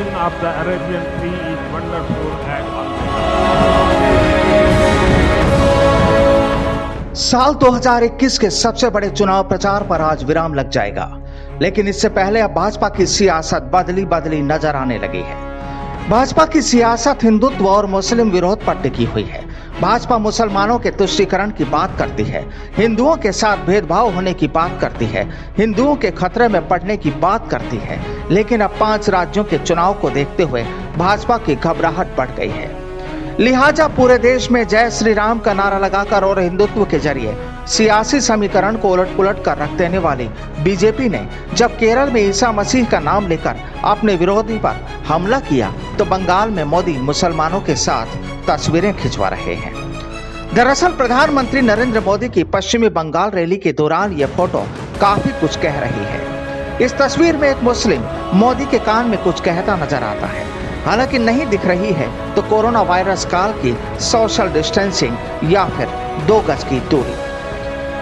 wine of the Arabian Sea is wonderful and almighty. साल 2021 के सबसे बड़े चुनाव प्रचार पर आज विराम लग जाएगा, लेकिन इससे पहले अब भाजपा की सियासत बदली नजर आने लगी है। भाजपा की सियासत हिंदुत्व और मुस्लिम विरोध पर टिकी हुई है। भाजपा मुसलमानों के तुष्टीकरण की बात करती है, हिंदुओं के साथ भेदभाव होने की बात करती है, हिंदुओं के खतरे में पड़ने की बात करती है। लेकिन अब 5 राज्यों के चुनाव को देखते हुए भाजपा की घबराहट बढ़ गई है। लिहाजा पूरे देश में जय श्री राम का नारा लगाकर और हिंदुत्व के जरिए सियासी समीकरण को उलट पुलट कर रख देने वाली बीजेपी ने जब केरल में ईसा मसीह का नाम लेकर अपने विरोधी पर हमला किया, तो बंगाल में मोदी मुसलमानों के साथ तस्वीरें खिंचवा रहे हैं। दरअसल प्रधानमंत्री नरेंद्र मोदी की पश्चिमी बंगाल रैली के दौरान यह फोटो काफी कुछ कह रही है। इस तस्वीर में एक मुस्लिम मोदी के कान में कुछ कहता नजर आता है। हालांकि नहीं दिख रही है तो कोरोना वायरस काल की सोशल डिस्टेंसिंग या फिर 2 गज की दूरी।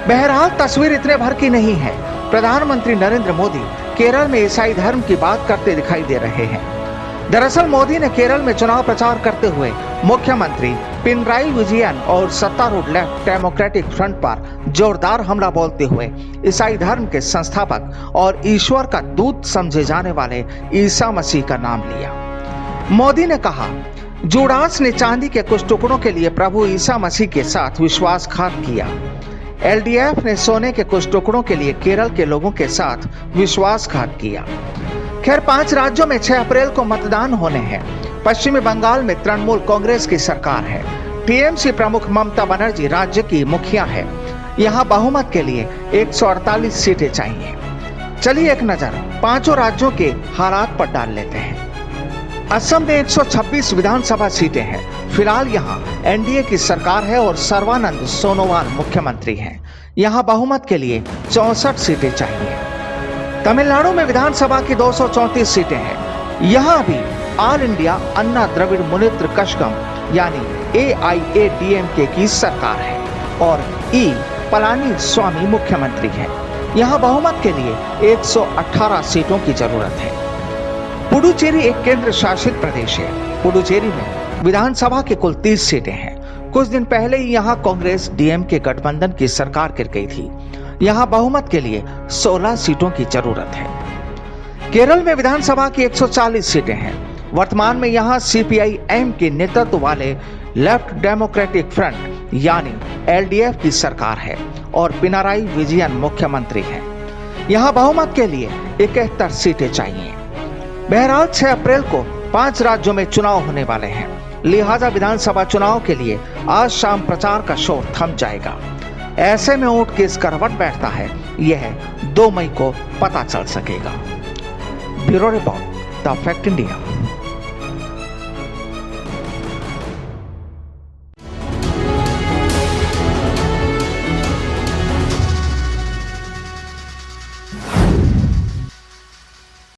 बहरहाल तस्वीर इतने भर की नहीं है। प्रधानमंत्री नरेंद्र मोदी केरल में ईसाई धर्म की बात करते दिखाई दे रहे हैं। दरअसल मोदी ने केरल में चुनाव प्रचार करते हुए मुख्यमंत्री पिनराई विजयन और सत्तारूढ़ लेफ्ट डेमोक्रेटिक फ्रंट पर जोरदार हमला बोलते हुए ईसाई धर्म के संस्थापक और ईश्वर का दूत समझे जाने वाले ईसा मसीह का नाम लिया। मोदी ने कहा, जूडास ने चांदी के कुछ टुकड़ों के लिए प्रभु ईसा मसीह के साथ विश्वासघात किया। एलडीएफ ने सोने के कुछ टुकड़ों के लिए केरल के लोगों के साथ विश्वासघात किया। खैर 5 राज्यों में 6 अप्रैल को मतदान होने हैं। पश्चिमी बंगाल में तृणमूल कांग्रेस की सरकार है। टीएमसी प्रमुख ममता बनर्जी राज्य की मुखिया है। यहाँ बहुमत के लिए 148 सीटें चाहिए। चलिए एक नजर 5 राज्यों के हालात पर डाल लेते हैं। असम में 126 विधानसभा सीटें हैं। फिलहाल यहाँ एनडीए की सरकार है और सर्बानंद सोनोवाल मुख्यमंत्री हैं। यहाँ बहुमत के लिए 64 सीटें चाहिए। तमिलनाडु में विधानसभा की 234 सीटें हैं। यहाँ भी ऑल इंडिया अन्ना द्रविड़ मुनेत्र कषगम यानी AIADMK की सरकार है और ई पलानी स्वामी मुख्यमंत्री हैं। यहाँ बहुमत के लिए 118 सीटों की जरूरत है। पुडुचेरी एक केंद्र शासित प्रदेश है। पुडुचेरी में विधानसभा की कुल 30 सीटें हैं। कुछ दिन पहले ही यहाँ कांग्रेस DMK गठबंधन की सरकार गिर गई थी। यहाँ बहुमत के लिए 16 सीटों की जरूरत है। केरल में विधानसभा की 140 सीटें हैं। वर्तमान में यहाँ CPIM के नेतृत्व वाले लेफ्ट डेमोक्रेटिक फ्रंट यानी LDF की सरकार है और पिनाराई विजयन मुख्यमंत्री हैं। यहाँ बहुमत के लिए 71 सीटें चाहिए। बहरहाल 6 अप्रैल को 5 राज्यों में चुनाव होने वाले हैं। लिहाजा विधानसभा चुनाव के लिए आज शाम प्रचार का शोर थम जाएगा। ऐसे में ऊंट किस करवट बैठता है, यह 2 मई को पता चल सकेगा। Bureau report, the fact India.